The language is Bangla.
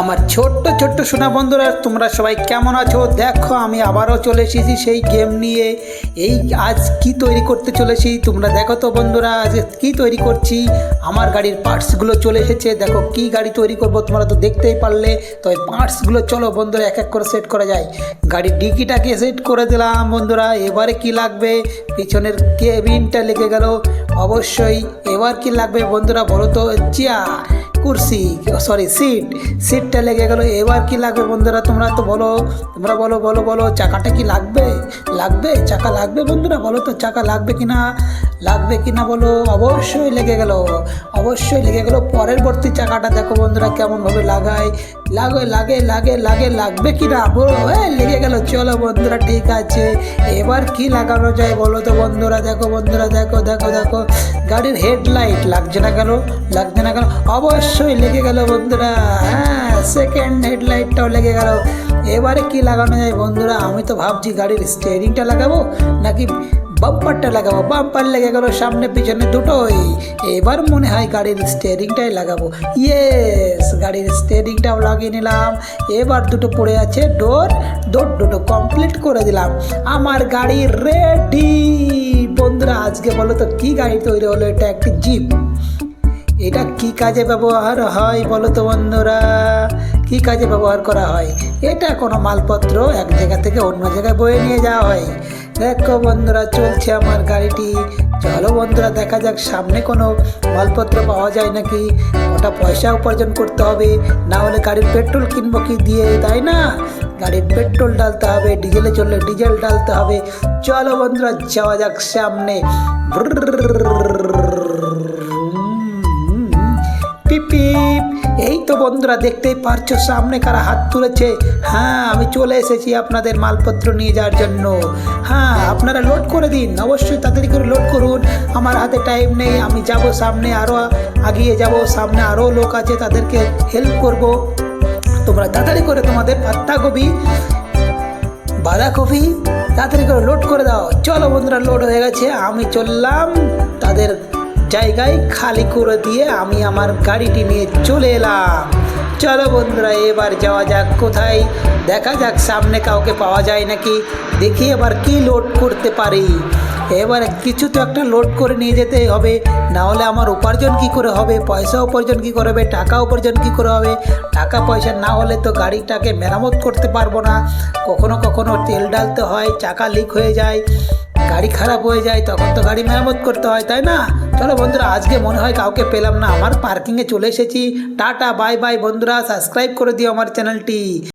আমার ছোট্ট ছোট্ট সোনা বন্ধুরা, তোমরা সবাই কেমন আছো? দেখো আমি আবারও চলে এসেছি সেই গেম নিয়ে। আজ কি তৈরি করতে চলেছি তোমরা দেখো তো বন্ধুরা। আজ কি তৈরি করছি, আমার গাড়ির পার্টসগুলো চলে এসেছে। দেখো কি গাড়ি তৈরি করব, তোমরা তো দেখতেই পারলে। তো এই পার্টসগুলো চলো বন্ধুরা এক এক করে সেট করা যায়। গাড়ির ডিকিটাকে সেট করে দিলাম বন্ধুরা। এবারে কি লাগবে, পিছনের কেবিনটা লেগে গেল অবশ্যই। এবার কি লাগবে বন্ধুরা বলো তো? চেয়ার, কুর্সি, সরি সিটটা লেগে গেল। এবার কি লাগবে বন্ধুরা তোমরা তো বলো, তোমরা বলো বলো বলো। চাকাটা কি লাগবে চাকা লাগবে বন্ধুরা, বলো তো চাকা লাগবে কিনা বলো। অবশ্যই লেগে গেল পরবর্তী চাকাটা দেখো বন্ধুরা কেমনভাবে লাগবে কিনা বলো। লেগে গেল, চলো বন্ধুরা ঠিক আছে। এবার কি লাগানো যায় বলো তো বন্ধুরা। দেখো বন্ধুরা দেখো গাড়ির হেডলাইট লাগছে না কেন? অবশ্যই লেগে গেল বন্ধুরা। হ্যাঁ, সেকেন্ড হেডলাইটটাও লেগে গেল। এবারে কি লাগানো যায় বন্ধুরা? আমি তো ভাবছি গাড়ির স্টিয়ারিংটা লাগাবো নাকি বাম্পারটা লাগাবো। বাম্পার লেগে গেল সামনে পিছনে দুটোই। এবার মনে হয় গাড়ির স্টিয়ারিংটাই লাগাবো। ইয়েস, গাড়ির স্টিয়ারিংটাও লাগিয়ে নিলাম। এবার দুটো পড়ে আছে, ডোর দুটো কমপ্লিট করে দিলাম। আমার গাড়ি রেডি বন্ধুরা। আজকে বলো তো কি গাড়ি তৈরি হলো? এটা একটি জিপ। এটা কি কাজে ব্যবহার হয় বলো তো বন্ধুরা? কি কাজে ব্যবহার করা হয়? এটা কোনো মালপত্র এক জায়গা থেকে অন্য জায়গায় বয়ে নিয়ে যাওয়া হয়। দেখো বন্ধুরা চলছে আমার গাড়িটি। চলো বন্ধুরা দেখা যাক সামনে কোনো মালপত্র পাওয়া যায় নাকি। ওটা পয়সা উপার্জন করতে হবে, না হলে গাড়ির পেট্রোল কিনবো কি দিয়ে, তাই না? গাড়ির পেট্রোল ডালতে হবে, ডিজেলে চললে ডিজেল ডালতে হবে। চলো বন্ধুরা যাওয়া যাক সামনে। পিপ, এই তো বন্ধুরা দেখতেই পারছো সামনে কারা হাত তুলেছে। হ্যাঁ, আমি চলে এসেছি আপনাদের মালপত্র নিয়ে যাওয়ার জন্য। হ্যাঁ, আপনারা লোড করে দিন, অবশ্যই তাড়াতাড়ি করে লোড করুন। আমার হাতে টাইম নেই, আমি যাব সামনে, আরও আগিয়ে যাব। সামনে আরও লোক আছে, তাদেরকে হেল্প করব। তোমরা তাড়াতাড়ি করে তোমাদের পাত্তাকপি, বাঁধাকপি তাড়াতাড়ি করে লোড করে দাও। চলো বন্ধুরা লোড হয়ে গেছে, আমি চললাম তাদের জায়গায়। খালি করে দিয়ে আমি আমার গাড়িটি নিয়ে চলে এলাম। চলো বন্ধুরা এবার যাওয়া যাক কোথায়, দেখা যাক সামনে কাউকে পাওয়া যায় নাকি। দেখি এবার কি লোড করতে পারি। এবারে কিছু তো একটা লোড করে নিয়ে যেতে হবে, না হলে আমার উপার্জন কি করে হবে? পয়সা উপার্জন কি করে হবে? টাকা উপার্জন কি করে হবে? টাকা পয়সা না হলে তো গাড়িটাকে মেরামত করতে পারবো না। কখনো তেল ডালতে হয়, চাকা লিক হয়ে যায়, গাড়ি খারাপ হয়ে যায়, তখন তো গাড়ি মেরামত করতে হয়, তাই না? চলো বন্ধুরা আজকে মনে হয় কাউকে পেলাম না। আমার পার্কিংয়ে চলে এসেছি। টাটা বাই বাই বন্ধুরা, সাবস্ক্রাইব করে দিও আমার চ্যানেলটি।